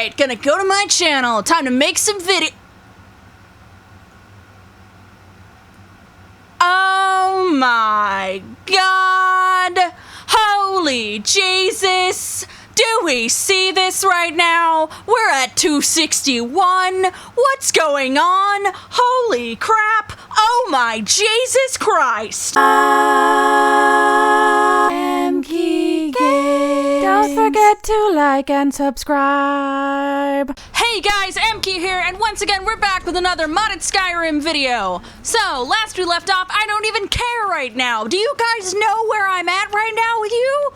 Alright, gonna go to my channel. Time to make some video. Oh my god! Holy Jesus! Do we see this right now? We're at 261. What's going on? Holy crap! Oh my Jesus Christ! OMG. Don't forget to like and subscribe. Hey guys, MK here, and once again we're back with another modded Skyrim video. So, last we left off, I don't even care right now. Do you guys know where I'm at right now with you?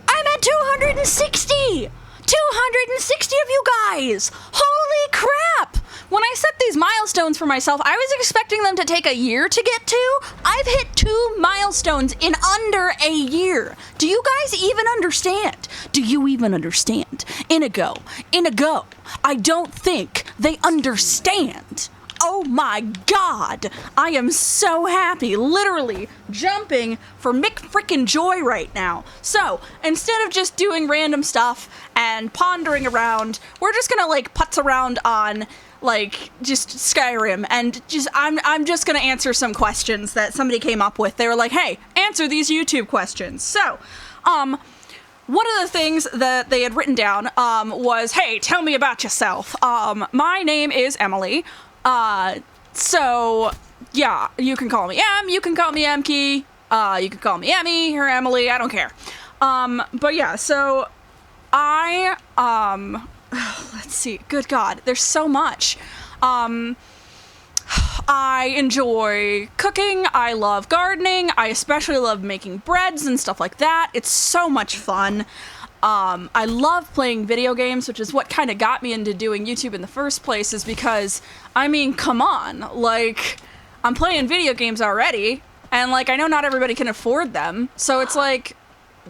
I'm at 260! 260 of you guys! Holy crap! When I set these milestones for myself, I was expecting them to take a year to get to. I've hit 2 milestones in under a year. Do you guys even understand? Do you even understand? Inigo, I don't think they understand. Oh my god! I am so happy, literally jumping for McFrickin' joy right now. So, instead of just doing random stuff and pondering around, we're just gonna like putz around on like just Skyrim and just I'm just gonna answer some questions that somebody came up with. They were like, hey, answer these YouTube questions. So, one of the things that they had written down was, hey, tell me about yourself. My name is Emily. So, yeah, you can call me Em, you can call me Emkey, you can call me Emmy or Emily, I don't care. But yeah, so I, let's see, good God, there's so much. I enjoy cooking, I love gardening, I especially love making breads and stuff like that. It's so much fun. I love playing video games, which is what kind of got me into doing YouTube in the first place, is because, I mean, come on, like, I'm playing video games already, and, like, I know not everybody can afford them, so it's like,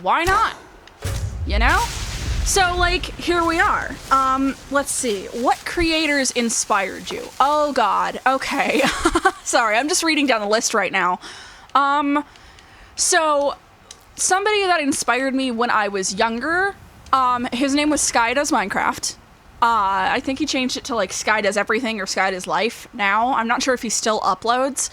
why not? You know? So, like, here we are. Let's see, what creators inspired you? Oh, God, okay. Sorry, I'm just reading down the list right now. So, somebody that inspired me when I was younger, his name was Sky Does Minecraft. I think he changed it to like Sky Does Everything or Sky Does Life now. I'm not sure if he still uploads.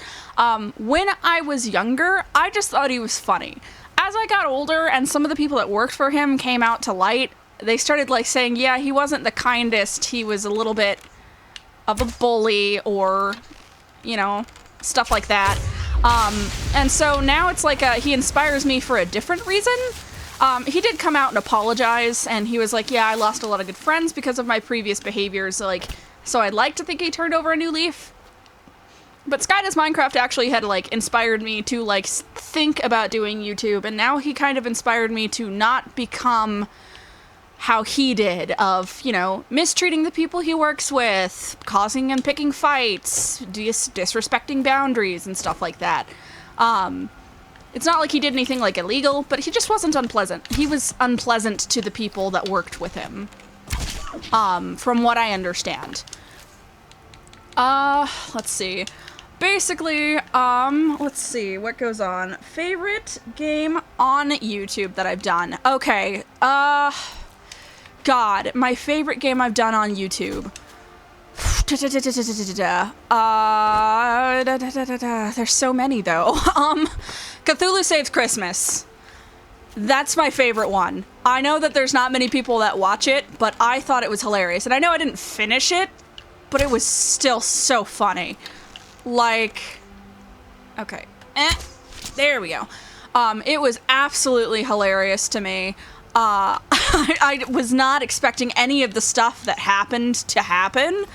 When I was younger, I just thought he was funny. As I got older and some of the people that worked for him came out to light, they started like saying, yeah, he wasn't the kindest. He was a little bit of a bully or, you know, stuff like that. And so now it's like he inspires me for a different reason. He did come out and apologize, and he was like, yeah, I lost a lot of good friends because of my previous behaviors, like, so I'd like to think he turned over a new leaf. But Sky Does Minecraft actually had, like, inspired me to, like, think about doing YouTube, and now he kind of inspired me to not become how he did, of, you know, mistreating the people he works with, causing and picking fights, disrespecting boundaries and stuff like that. It's not like he did anything, like, illegal, but he just wasn't unpleasant. He was unpleasant to the people that worked with him, from what I understand. Let's see. Basically, let's see, what goes on? Favorite game on YouTube that I've done. Okay, God, my favorite game I've done on YouTube. There's so many, though. Cthulhu Saves Christmas. That's my favorite one. I know that there's not many people that watch it, but I thought it was hilarious. And I know I didn't finish it, but it was still so funny. Like, okay. There we go. It was absolutely hilarious to me. I was not expecting any of the stuff that happened to happen,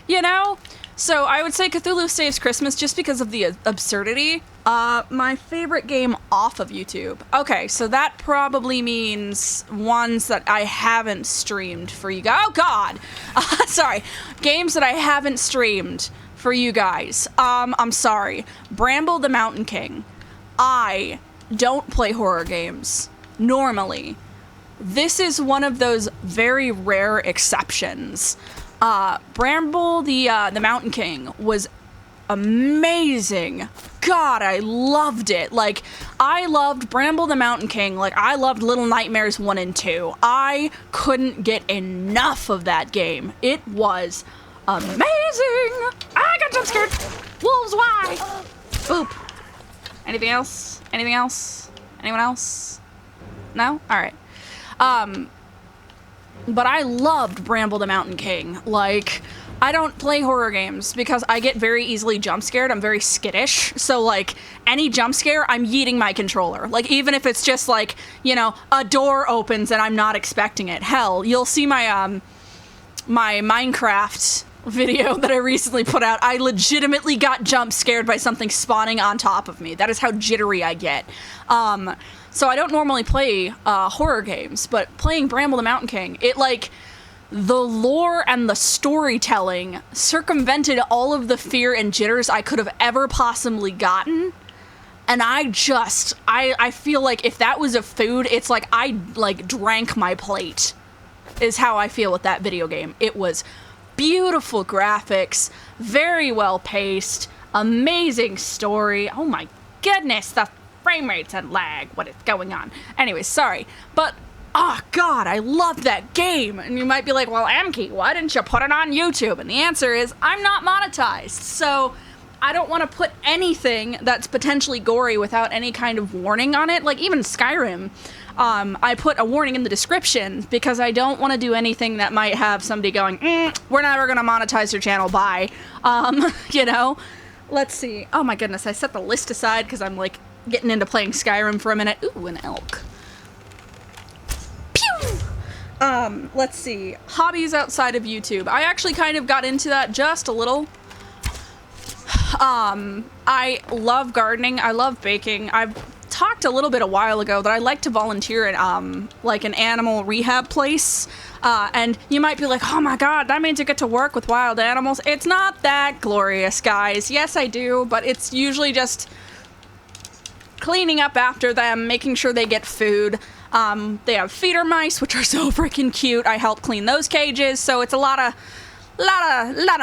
you know? So I would say Cthulhu Saves Christmas just because of the absurdity. My favorite game off of YouTube. Okay, so that probably means ones that I haven't streamed for you guys. Oh, God! Sorry. Games that I haven't streamed for you guys. I'm sorry. Bramble the Mountain King. I don't play horror games normally. This is one of those very rare exceptions. Bramble the Mountain King was amazing. God, I loved it. Like, I loved Bramble the Mountain King. Like, I loved Little Nightmares 1 and 2. I couldn't get enough of that game. It was amazing. I got jump scared. Wolves, why? Boop. Anything else? Anything else? Anyone else? No? Alright. But I loved Bramble the Mountain King. Like, I don't play horror games because I get very easily jump scared. I'm very skittish. So, like, any jump scare, I'm yeeting my controller. Like, even if it's just, like, you know, a door opens and I'm not expecting it. Hell, you'll see my, my Minecraft video that I recently put out. I legitimately got jump scared by something spawning on top of me. That is how jittery I get. So I don't normally play horror games, but playing Bramble the Mountain King, it, like, the lore and the storytelling circumvented all of the fear and jitters I could have ever possibly gotten. And I feel like if that was a food, it's like I, like, drank my plate, is how I feel with that video game. It was beautiful graphics, very well paced, amazing story. Oh my goodness, the frame rates and lag, what is going on? Anyways, sorry, but oh god, I love that game. And you might be like, well, Amki, why didn't you put it on YouTube? And the answer is, I'm not monetized, so I don't want to put anything that's potentially gory without any kind of warning on it. Like, even Skyrim, I put a warning in the description because I don't want to do anything that might have somebody going, we're never gonna monetize your channel, bye. You know? Let's see. Oh my goodness, I set the list aside because I'm, like, getting into playing Skyrim for a minute. Ooh, an elk. Pew! Let's see. Hobbies outside of YouTube. I actually kind of got into that just a little. I love gardening. I love baking. I've talked a little bit a while ago that I like to volunteer at, like, an animal rehab place. And you might be like, oh my god, that means you get to work with wild animals. It's not that glorious, guys. Yes, I do, but it's usually just cleaning up after them, making sure they get food. They have feeder mice, which are so freaking cute. I help clean those cages, so it's a lot of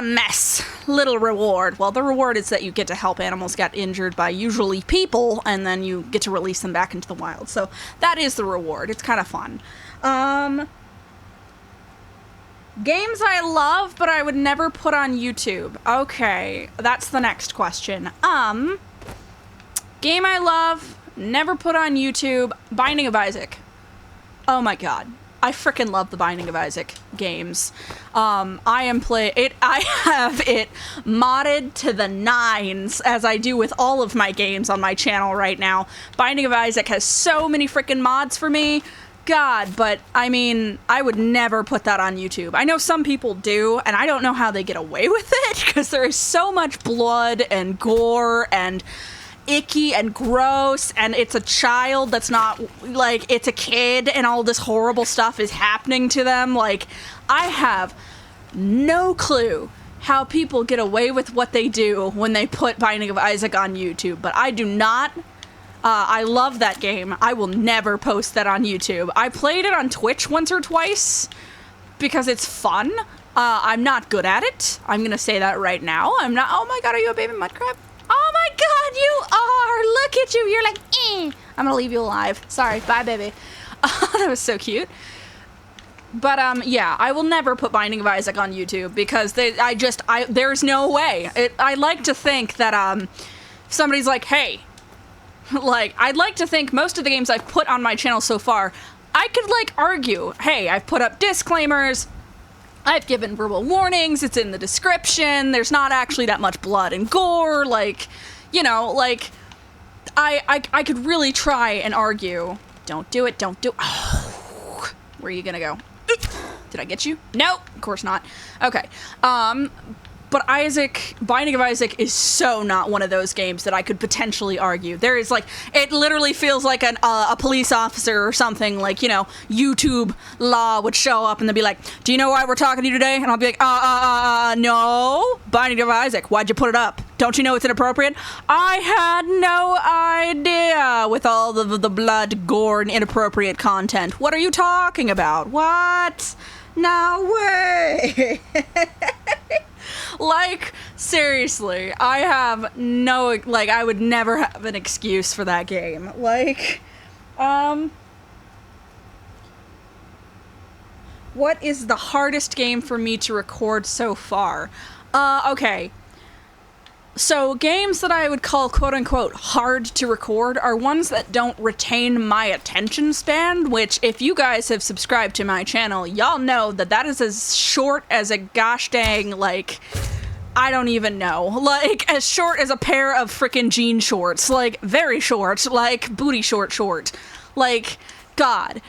mess. Little reward. Well, the reward is that you get to help animals get injured by usually people, and then you get to release them back into the wild. So that is the reward. It's kind of fun. Games I love, but I would never put on YouTube. Okay, that's the next question. Game I love, never put on YouTube, Binding of Isaac. Oh my god. I frickin' love the Binding of Isaac games. I have it modded to the nines, as I do with all of my games on my channel right now. Binding of Isaac has so many frickin' mods for me. God, but I mean, I would never put that on YouTube. I know some people do, and I don't know how they get away with it, because there is so much blood and gore and icky and gross, and it's a child that's not, like, it's a kid, and all this horrible stuff is happening to them. Like, I have no clue how people get away with what they do when they put Binding of Isaac on YouTube, but I do not. I love that game. I will never post that on YouTube. I played it on Twitch once or twice because it's fun. I'm not good at it. I'm gonna say that right now. I'm not. Oh my god, are you a baby mud crab? Oh my god, you are! Look at you. You're like, I'm gonna leave you alive. Sorry. Bye, baby. That was so cute. But, yeah, I will never put Binding of Isaac on YouTube because there's no way. I like to think that, somebody's like, hey, like, I'd like to think most of the games I've put on my channel so far, I could, like, argue, hey, I've put up disclaimers, I've given verbal warnings, it's in the description, there's not actually that much blood and gore, like, you know, like, I could really try and argue, don't do it, oh, where are you gonna go? Did I get you? Nope, of course not. Okay, but Binding of Isaac is so not one of those games that I could potentially argue. There is, like, it literally feels like a police officer or something, like, you know, YouTube law would show up and they'd be like, do you know why we're talking to you today? And I'll be like, no. Binding of Isaac, why'd you put it up? Don't you know it's inappropriate? I had no idea with all the blood, gore, and inappropriate content. What are you talking about? What? No way. Like, Seriously, I have no, like, I would never have an excuse for that game. Like, what is the hardest game for me to record so far? Okay. So games that I would call quote-unquote hard to record are ones that don't retain my attention span, which if you guys have subscribed to my channel, y'all know that that is as short as a gosh dang, like, I don't even know. Like, as short as a pair of frickin' jean shorts. Like, very short. Like, booty short. Like, God.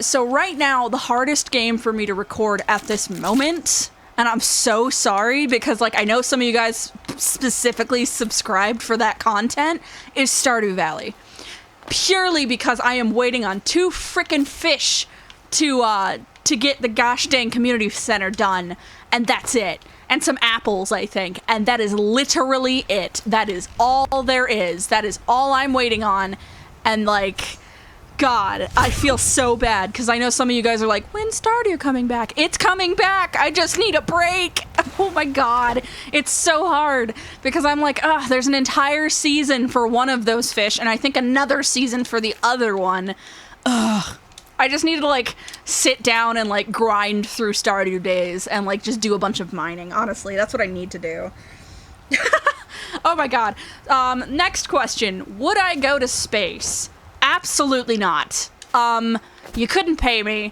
So right now, the hardest game for me to record at this moment, and I'm so sorry because, like, I know some of you guys specifically subscribed for that content, is Stardew Valley. Purely because I am waiting on 2 frickin' fish to get the gosh dang community center done, and that's it. And some apples, I think, and that is literally it. That is all there is. That is all I'm waiting on, and, like, God, I feel so bad, because I know some of you guys are like, when's Stardew coming back? It's coming back! I just need a break! Oh my God, it's so hard, because I'm like, ugh, there's an entire season for one of those fish, and I think another season for the other one. Ugh. I just need to, like, sit down and, like, grind through Stardew days and, like, just do a bunch of mining. Honestly, that's what I need to do. Oh my God. Next question. Would I go to space? Absolutely not. You couldn't pay me.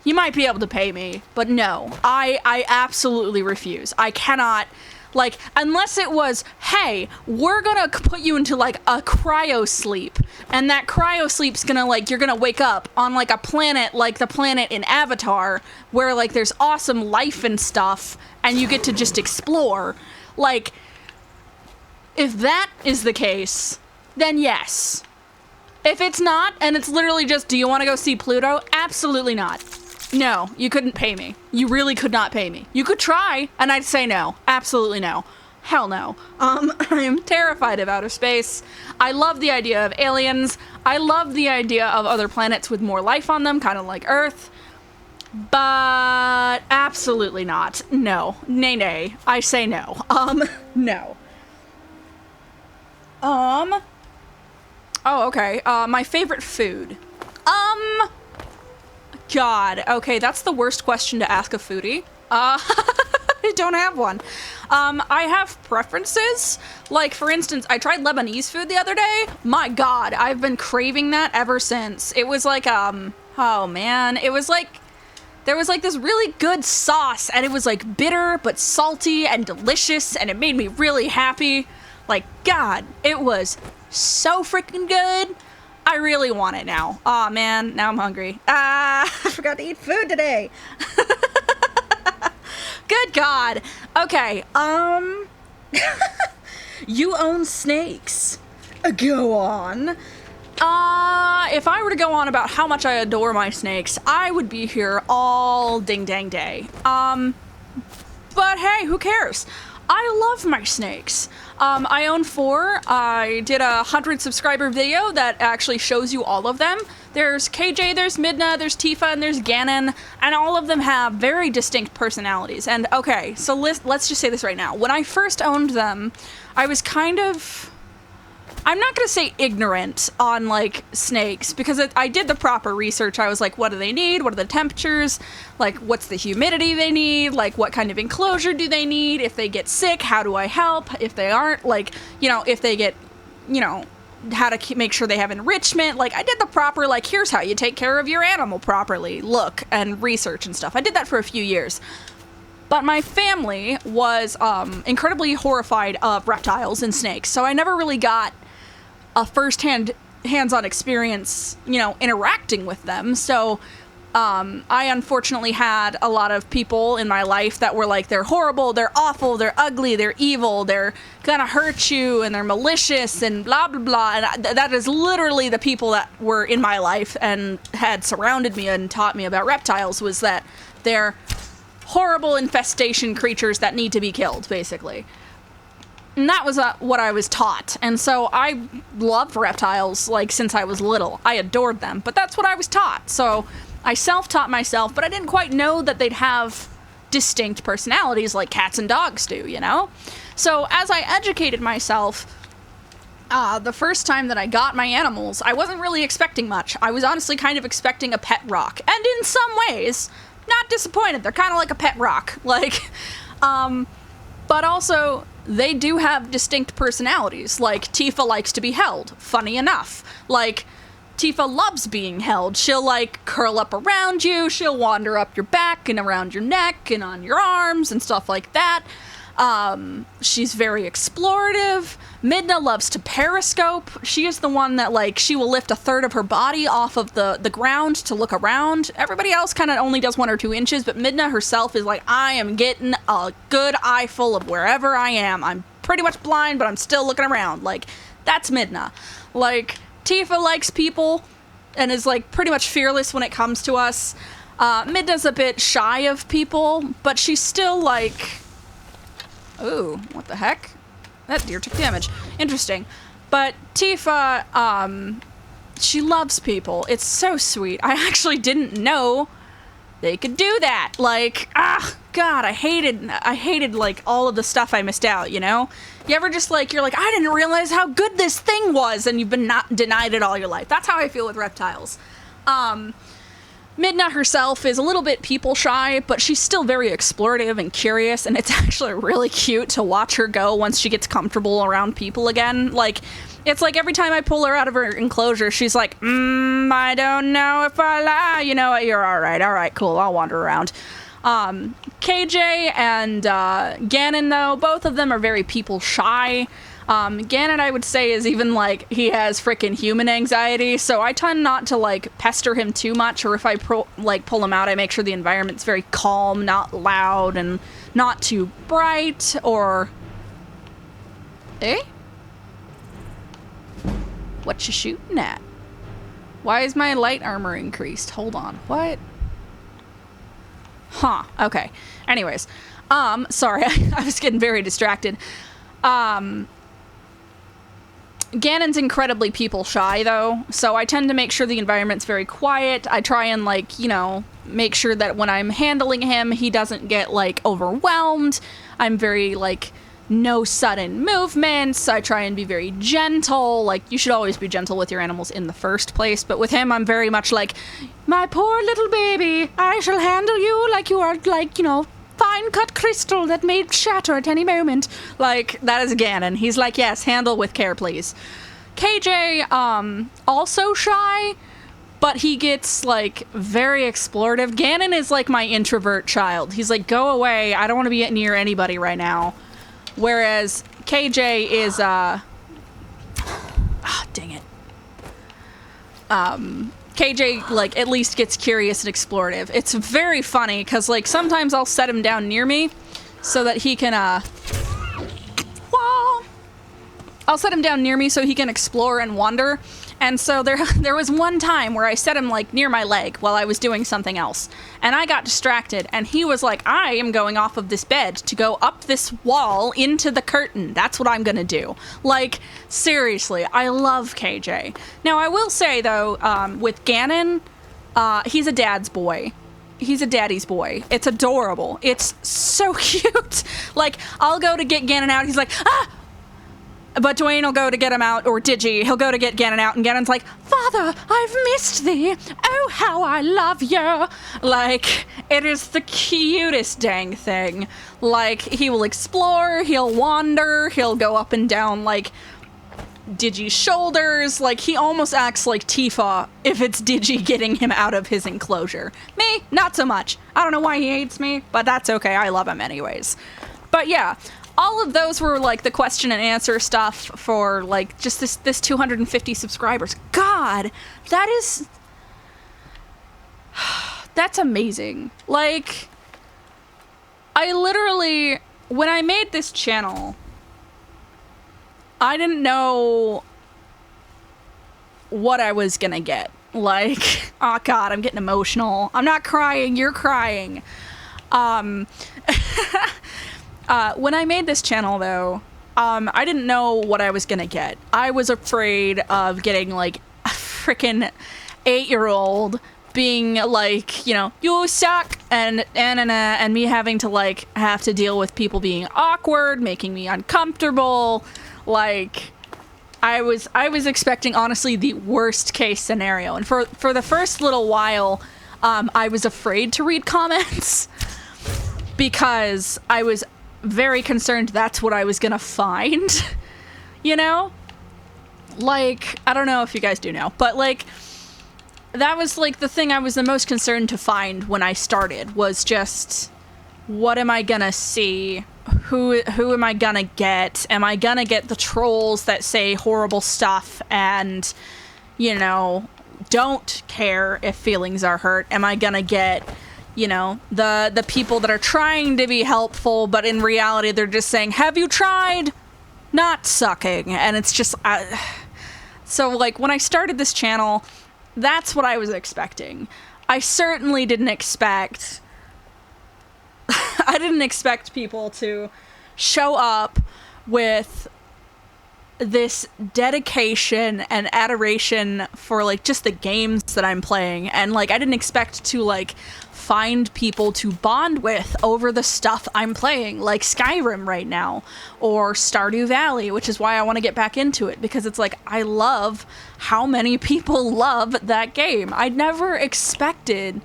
You might be able to pay me, but no. I absolutely refuse. I cannot, like, unless it was, hey, we're gonna put you into, like, a cryo sleep, and that cryo sleep's gonna, like, you're gonna wake up on, like, a planet like the planet in Avatar, where, like, there's awesome life and stuff, and you get to just explore. Like, if that is the case, then yes. If it's not, and it's literally just, do you want to go see Pluto? Absolutely not. No, you couldn't pay me. You really could not pay me. You could try, and I'd say no. Absolutely no. Hell no. I'm terrified of outer space. I love the idea of aliens. I love the idea of other planets with more life on them, kind of like Earth. But absolutely not. No. Nay. I say no. No. Oh, okay. My favorite food. God. Okay, that's the worst question to ask a foodie. I don't have one. I have preferences. Like, for instance, I tried Lebanese food the other day. My God, I've been craving that ever since. It was like, oh man, it was like, there was like this really good sauce, and it was like bitter, but salty and delicious, and it made me really happy. Like, God, it was so freaking good. I really want it now. Aw, man, now I'm hungry. I forgot to eat food today. Good God. Okay, you own snakes. Go on. If I were to go on about how much I adore my snakes, I would be here all ding dang day. But hey, who cares? I love my snakes. I own 4. I did a 100 subscriber video that actually shows you all of them. There's KJ, there's Midna, there's Tifa, and there's Ganon, and all of them have very distinct personalities. And okay, so let's just say this right now. When I first owned them, I was kind of, I'm not gonna say ignorant on, like, snakes, because I did the proper research. I was like, what do they need? What are the temperatures? Like, what's the humidity they need? Like, what kind of enclosure do they need? If they get sick, how do I help? If they aren't, like, you know, if they get, you know, how to make sure they have enrichment. Like, I did the proper, like, here's how you take care of your animal properly, look, and research and stuff. I did that for a few years. But my family was incredibly horrified of reptiles and snakes, so I never really got a hands-on experience, you know, interacting with them. So I unfortunately had a lot of people in my life that were like, they're horrible, they're awful, they're ugly, they're evil, they're gonna hurt you, and they're malicious, and blah, blah, blah. And that is literally the people that were in my life and had surrounded me and taught me about reptiles, was that they're horrible infestation creatures that need to be killed, basically. And that was what I was taught. And so I loved reptiles, like, since I was little. I adored them, but that's what I was taught. So I self-taught myself, but I didn't quite know that they'd have distinct personalities like cats and dogs do, you know? So as I educated myself, the first time that I got my animals, I wasn't really expecting much. I was honestly kind of expecting a pet rock. And in some ways, not disappointed. They're kind of like a pet rock. Like, but also, they do have distinct personalities. Like, Tifa likes to be held, funny enough. Like, Tifa loves being held. She'll, like, curl up around you, she'll wander up your back and around your neck and on your arms and stuff like that. She's very explorative. Midna loves to periscope. She is the one that, like, she will lift a third of her body off of the ground to look around. Everybody else kind of only does 1 or 2 inches, but Midna herself is like, I am getting a good eyeful of wherever I am. I'm pretty much blind, but I'm still looking around. Like, that's Midna. Like, Tifa likes people and is, like, pretty much fearless when it comes to us. Midna's a bit shy of people, but she's still, like... Ooh, what the heck? That deer took damage. Interesting. But Tifa, she loves people. It's so sweet. I actually didn't know they could do that. Like, God, I hated, like, all of the stuff I missed out, you know? You ever just, like, you're like, I didn't realize how good this thing was, and you've been not denied it all your life. That's how I feel with reptiles. Midna herself is a little bit people shy, but she's still very explorative and curious, and it's actually really cute to watch her go once she gets comfortable around people again. Like, it's like every time I pull her out of her enclosure, she's like, I don't know if I lie. You know what? You're all right, cool, I'll wander around. KJ and Ganon, though, both of them are very people shy. Ganon, I would say, is even, like, he has frickin' human anxiety, so I tend not to, like, pester him too much, or if I, pull him out, I make sure the environment's very calm, not loud, and not too bright, or... Eh? What you shooting at? Why is my light armor increased? Hold on. What? Huh. Okay. Anyways. Sorry. I was getting very distracted. Ganon's incredibly people shy, though, so I tend to make sure the environment's very quiet. I try and, like, you know, make sure that when I'm handling him, he doesn't get, like, overwhelmed. I'm very, like, no sudden movements. I try and be very gentle. Like, you should always be gentle with your animals in the first place, but with him, I'm very much like, my poor little baby, I shall handle you like you are, like, you know, fine-cut crystal that may shatter at any moment. Like, that is Ganon. He's like, yes, handle with care, please. KJ, also shy, but he gets, like, very explorative. Ganon is, like, my introvert child. He's like, go away, I don't want to be near anybody right now. Whereas KJ is, dang it. KJ, like, at least gets curious and explorative. It's very funny, because, like, sometimes I'll set him down near me so that he can, I'll set him down near me so he can explore and wander. And so there was one time where I set him, like, near my leg while I was doing something else. And I got distracted, and he was like, I am going off of this bed to go up this wall into the curtain. That's what I'm gonna do. Like, seriously, I love KJ. Now, I will say, though, with Ganon, he's a dad's boy. He's a daddy's boy. It's adorable. It's so cute. Like, I'll go to get Ganon out, he's like, ah! But Dwayne will go to get him out, or Digi, he'll go to get Ganon out, and Ganon's like, Father, I've missed thee. Oh, how I love you. Like, it is the cutest dang thing. Like, he will explore, he'll wander, he'll go up and down, like, Digi's shoulders. Like, he almost acts like Tifa if it's Digi getting him out of his enclosure. Me, not so much. I don't know why he hates me, but that's okay. I love him anyways. But yeah. All of those were, like, the question and answer stuff for, like, just this 250 subscribers. God, that is... That's amazing. Like, I literally... When I made this channel, I didn't know what I was gonna get. Like, oh God, I'm getting emotional. I'm not crying, you're crying. When I made this channel, though, I didn't know what I was gonna get. I was afraid of getting, like, a frickin' 8-year-old being like, you know, you suck, and me having to like have to deal with people being awkward, making me uncomfortable. Like, I was expecting, honestly, the worst case scenario. And for the first little while, I was afraid to read comments because I was very concerned that's what I was gonna find, you know? Like, I don't know if you guys do know, but like, that was like the thing I was the most concerned to find when I started, was just, what am I gonna see? Who am I gonna get? Am I gonna get the trolls that say horrible stuff and, you know, don't care if feelings are hurt? Am I gonna get, you know, the people that are trying to be helpful, but in reality they're just saying, have you tried not sucking? And it's just, so like when I started this channel, that's what I was expecting. I certainly didn't expect people to show up with this dedication and adoration for like just the games that I'm playing, and like I didn't expect to like find people to bond with over the stuff I'm playing, like Skyrim right now, or Stardew Valley, which is why I want to get back into it, because it's like, I love how many people love that game. I never expected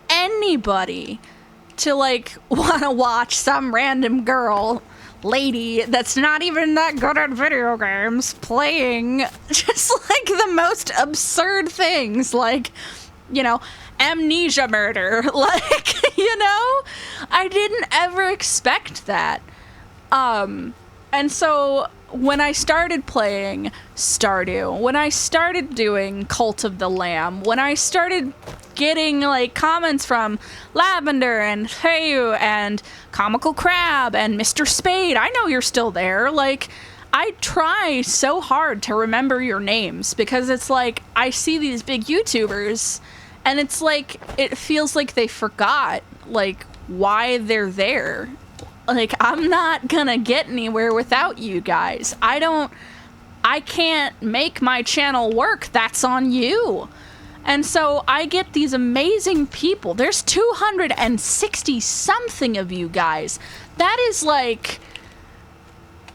anybody to like want to watch some random lady that's not even that good at video games playing just like the most absurd things, like, you know, amnesia murder. Like, you know, I didn't ever expect that. And so when I started playing Stardew, when I started doing Cult of the Lamb, when I started getting like comments from Lavender and Heyu and Comical Crab and Mr. Spade, I know you're still there. Like, I try so hard to remember your names, because it's like, I see these big YouTubers and it's like, it feels like they forgot like why they're there. Like, I'm not gonna get anywhere without you guys. I can't make my channel work. That's on you. And so I get these amazing people. There's 260 something of you guys. That is like,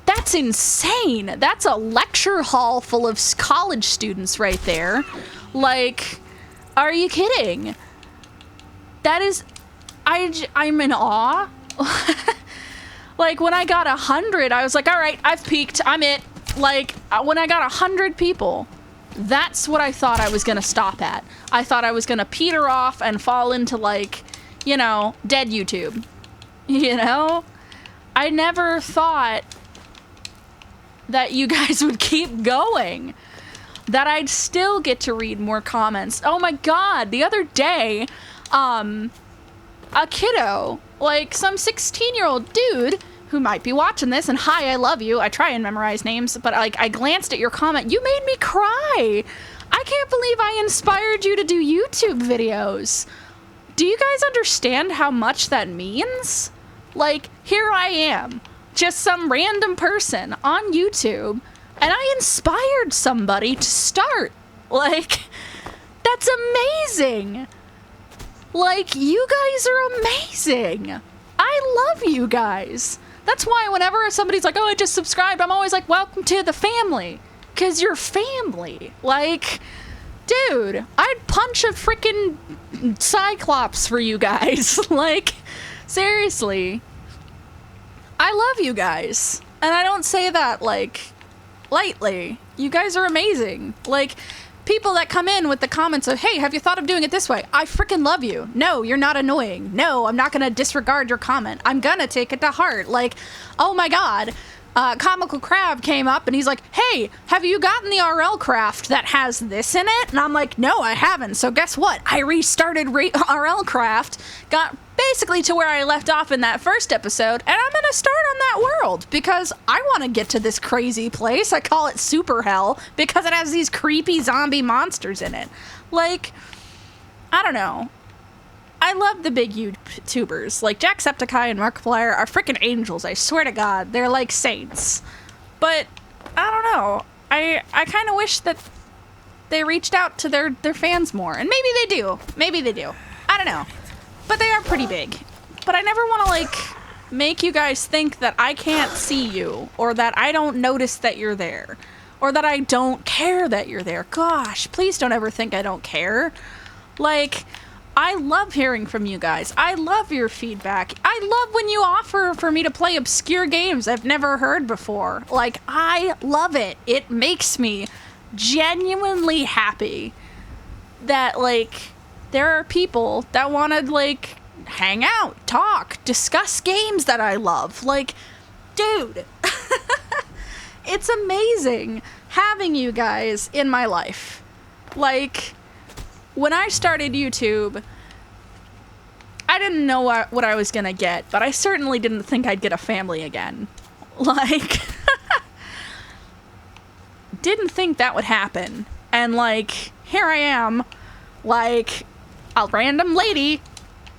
that's insane. That's a lecture hall full of college students right there. Like, are you kidding? That is, I'm in awe. Like, when I got 100, I was like, all right, I've peaked. I'm it. Like, when I got 100 people, that's what I thought I was gonna stop at. I thought I was gonna peter off and fall into, like, you know, dead YouTube. You know? I never thought that you guys would keep going. That I'd still get to read more comments. Oh my god, the other day, a kiddo, like some 16-year-old dude who might be watching this, and hi, I love you. I try and memorize names, but like, I glanced at your comment. You made me cry. I can't believe I inspired you to do YouTube videos. Do you guys understand how much that means? Like, here I am, just some random person on YouTube, and I inspired somebody to start. Like, that's amazing. Like, you guys are amazing. I love you guys. That's why whenever somebody's like, oh, I just subscribed, I'm always like, welcome to the family. Because you're family. Like, dude, I'd punch a freaking Cyclops for you guys. Like, seriously. I love you guys. And I don't say that, like, lightly. You guys are amazing. Like, people that come in with the comments of, hey, have you thought of doing it this way? I freaking love you. No, you're not annoying. No, I'm not gonna disregard your comment. I'm gonna take it to heart. Like, oh my god, Comical Crab came up and he's like, hey, have you gotten the RL craft that has this in it? And I'm like, no, I haven't. So guess what? I restarted RL craft, got basically to where I left off in that first episode, and I'm gonna start on that world because I want to get to this crazy place. I call it Super Hell because it has these creepy zombie monsters in it. Like, I don't know. I love the big YouTubers. Like, Jacksepticeye and Markiplier are freaking angels, I swear to God. They're like saints. But, I don't know. I kind of wish that they reached out to their fans more. And maybe they do. Maybe they do. I don't know. But they are pretty big. But I never want to, like, make you guys think that I can't see you, or that I don't notice that you're there, or that I don't care that you're there. Gosh, please don't ever think I don't care. Like, I love hearing from you guys. I love your feedback. I love when you offer for me to play obscure games I've never heard before. Like, I love it. It makes me genuinely happy that, like, there are people that want to, like, hang out, talk, discuss games that I love. Like, dude, it's amazing having you guys in my life. Like, when I started YouTube, I didn't know what I was gonna get, but I certainly didn't think I'd get a family again. Like, didn't think that would happen. And, like, here I am, like, a random lady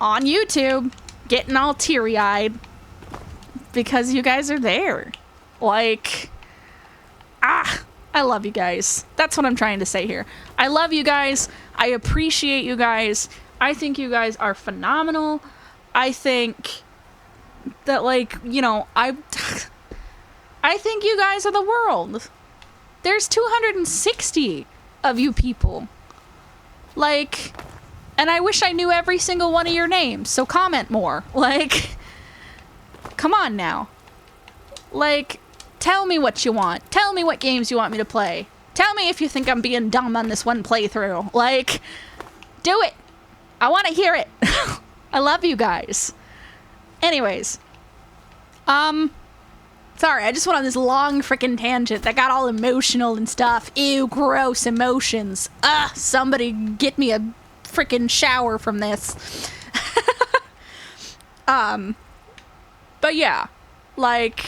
on YouTube getting all teary-eyed because you guys are there. Like, I love you guys. That's what I'm trying to say here. I love you guys. I appreciate you guys. I think you guys are phenomenal. I think that, like, you know, I think you guys are the world. There's 260 of you people. Like, and I wish I knew every single one of your names, so comment more. Like, come on now. Like, tell me what you want. Tell me what games you want me to play. Tell me if you think I'm being dumb on this one playthrough. Like, do it. I want to hear it. I love you guys. Anyways. Sorry, I just went on this long frickin' tangent that got all emotional and stuff. Ew, gross emotions. Somebody get me a frickin' shower from this. But yeah. Like,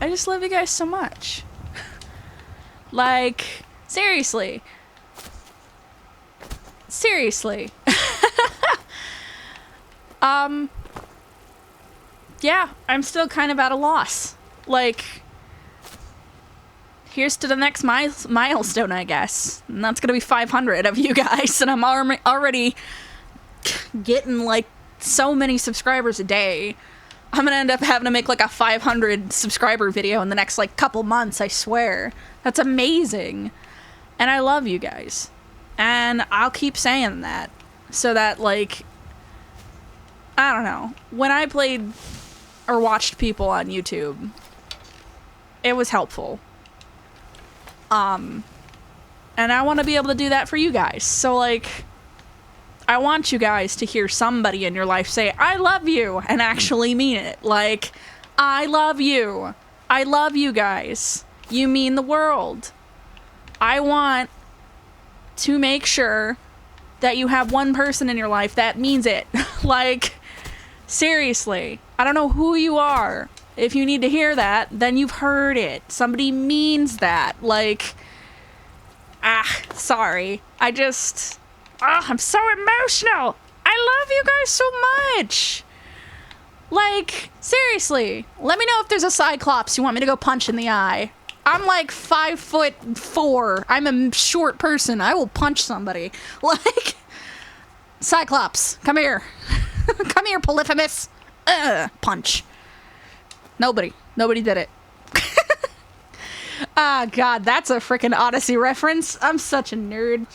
I just love you guys so much. Like, seriously. Seriously. Yeah, I'm still kind of at a loss. Like, here's to the next milestone, I guess. And that's gonna be 500 of you guys. And I'm already getting, like, so many subscribers a day. I'm gonna end up having to make, like, a 500 subscriber video in the next, like, couple months, I swear. That's amazing. And I love you guys. And I'll keep saying that. So that, like, I don't know. When I played or watched people on YouTube, it was helpful. And I want to be able to do that for you guys. So, like, I want you guys to hear somebody in your life say, I love you, and actually mean it. Like, I love you. I love you guys. You mean the world. I want to make sure that you have one person in your life that means it. Like, seriously. I don't know who you are. If you need to hear that, then you've heard it. Somebody means that. Like, sorry. I'm so emotional. I love you guys so much. Like, seriously. Let me know if there's a Cyclops you want me to go punch in the eye. I'm like 5'4". I'm a short person. I will punch somebody. Like, Cyclops, come here. Come here, Polyphemus. Punch. Nobody did it. God, that's a freaking Odyssey reference. I'm such a nerd.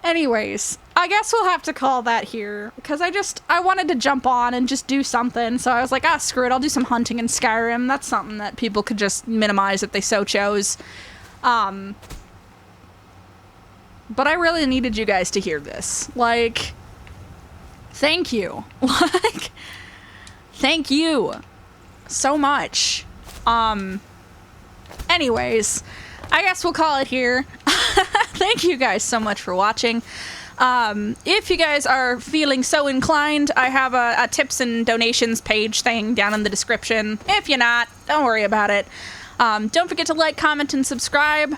Anyways, I guess we'll have to call that here, because I wanted to jump on and just do something, so I was like, screw it, I'll do some hunting in Skyrim. That's something that people could just minimize if they so chose. But I really needed you guys to hear this. Like, thank you. Like, thank you so much. Anyways, I guess we'll call it here. Thank you guys so much for watching. If you guys are feeling so inclined, I have a tips and donations page thing down in the description. If you're not, don't worry about it. Don't forget to like, comment, and subscribe.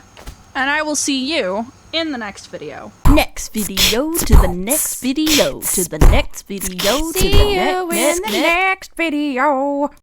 And I will see you in the next video. Next video to the next video to the next video to the See you in the next video.